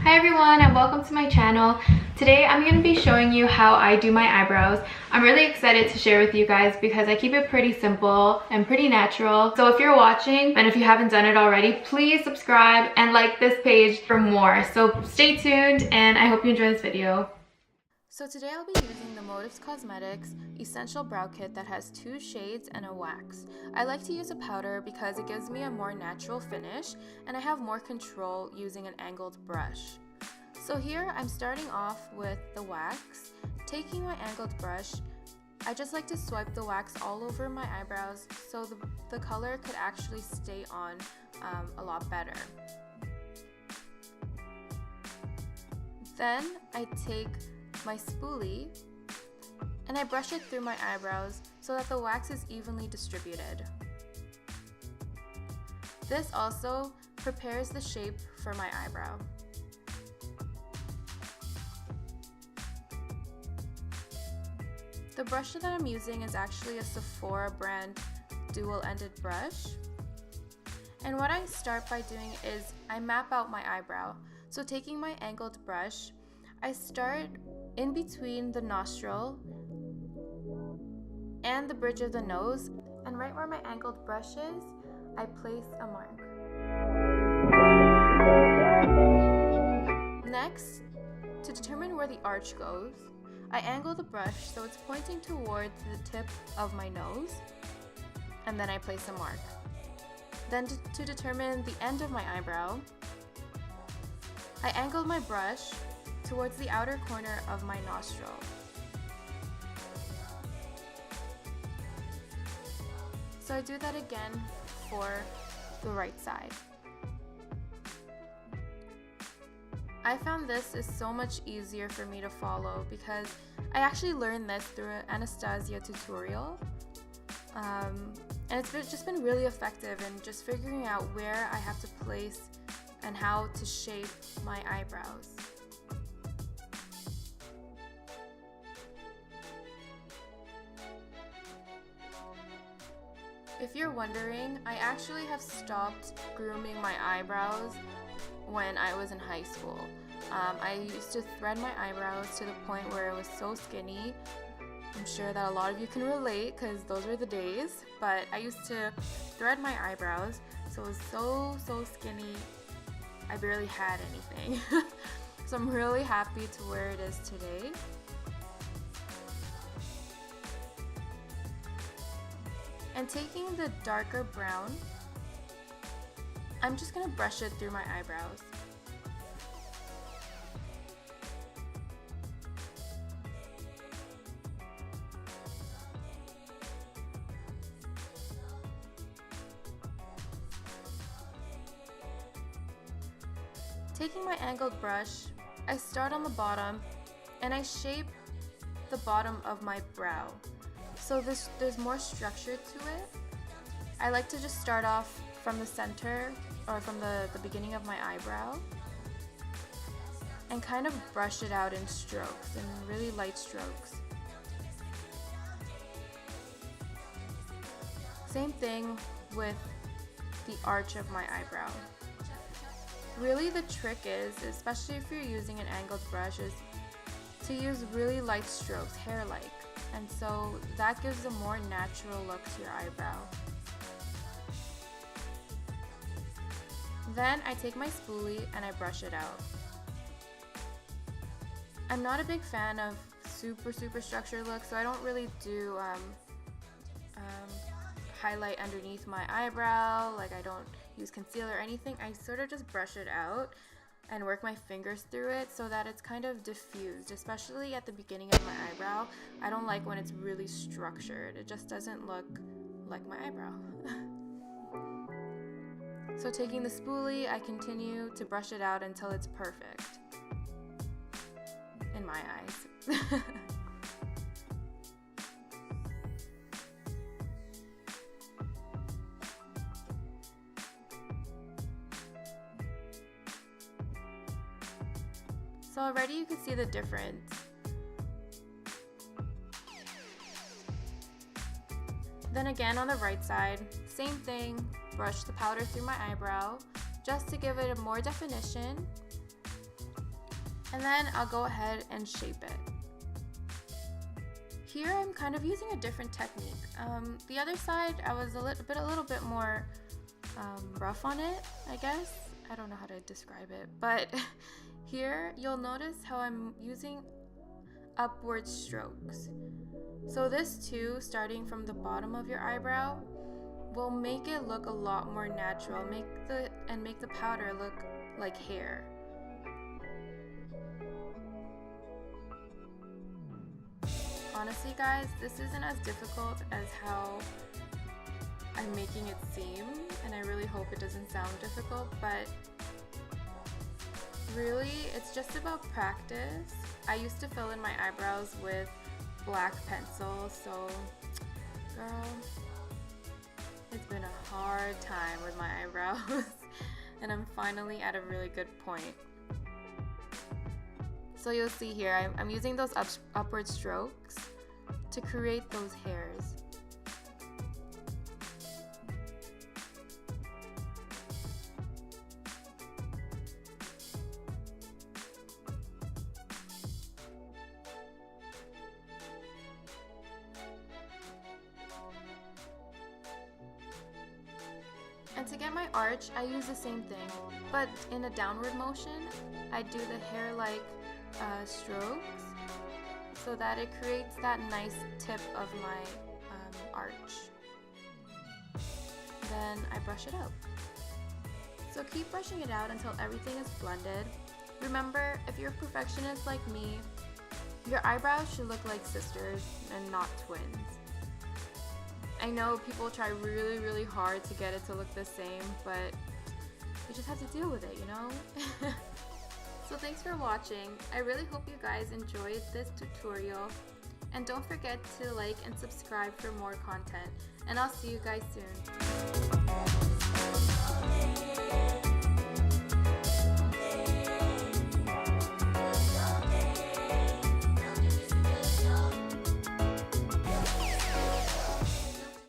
Hi everyone and welcome to my channel. Today I'm going to be showing you how I do my eyebrows. I'm really excited to share with you guys because I keep it pretty simple and pretty natural. So if you're watching and if you haven't done it already, please subscribe and like this page for more. So stay tuned and I hope you enjoy this video. So today I'll be using the Motives Cosmetics Essential Brow Kit that has 2 shades and a wax. I like to use a powder because it gives me a more natural finish and I have more control using an angled brush. So here I'm starting off with the wax. Taking my angled brush, I just like to swipe the wax all over my eyebrows so the color could actually stay on a lot better. Then I take my spoolie and I brush it through my eyebrows so that the wax is evenly distributed. This also prepares the shape for my eyebrow. The brush that I'm using is actually a Sephora brand dual-ended brush. And what I start by doing is I map out my eyebrow. So taking my angled brush, I start in between the nostril and the bridge of the nose, and right where my angled brush is, I place a mark. Next, to determine where the arch goes, I angle the brush so it's pointing towards the tip of my nose, and then I place a mark. Then to determine the end of my eyebrow, I angle my brush towards the outer corner of my nostril. So I do that again for the right side. I found this is so much easier for me to follow because I actually learned this through an Anastasia tutorial. And it's just been really effective in just figuring out where I have to place and how to shape my eyebrows. If you're wondering, I actually have stopped grooming my eyebrows when I was in high school. I used to thread my eyebrows to the point where it was so skinny. I'm sure that a lot of you can relate because those were the days, but I used to thread my eyebrows so it was so skinny I barely had anything. So I'm really happy to where it is today. And taking the darker brown, I'm just going to brush it through my eyebrows. Taking my angled brush, I start on the bottom and I shape the bottom of my brow. So there's more structure to it. I like to just start off from the center or from the beginning of my eyebrow and kind of brush it out in strokes, in really light strokes. Same thing with the arch of my eyebrow. Really the trick is, especially if you're using an angled brush, is to use really light strokes, hair-like. And so that gives a more natural look to your eyebrow. Then I take my spoolie and I brush it out. I'm not a big fan of super structured looks, so I don't really do highlight underneath my eyebrow. Like I don't use concealer or anything. I sort of just brush it out and work my fingers through it so that it's kind of diffused, especially at the beginning of my eyebrow. I don't like when it's really structured. It just doesn't look like my eyebrow. So taking the spoolie, I continue to brush it out until it's perfect, in my eyes. So already you can see the difference. Then again on the right side, same thing, brush the powder through my eyebrow just to give it a more definition. And then I'll go ahead and shape it. Here I'm kind of using a different technique. The other side I was a little bit more rough on it, I guess. I don't know how to describe it, but here you'll notice how I'm using upward strokes. So this too, starting from the bottom of your eyebrow, will make it look a lot more natural, make the powder look like hair. Honestly guys, this isn't as difficult as how I'm making it seem, and I really hope it doesn't sound difficult, but really it's just about practice. I used to fill in my eyebrows with black pencil, so girl, it's been a hard time with my eyebrows and I'm finally at a really good point. So you'll see here, I'm using those upward strokes to create those hairs. And to get my arch, I use the same thing, but in a downward motion. I do the hair-like strokes so that it creates that nice tip of my arch. Then I brush it out. So keep brushing it out until everything is blended. Remember, if you're a perfectionist like me, your eyebrows should look like sisters and not twins. I know people try really hard to get it to look the same, but you just have to deal with it, you know? So thanks for watching. I really hope you guys enjoyed this tutorial. And don't forget to like and subscribe for more content. And I'll see you guys soon.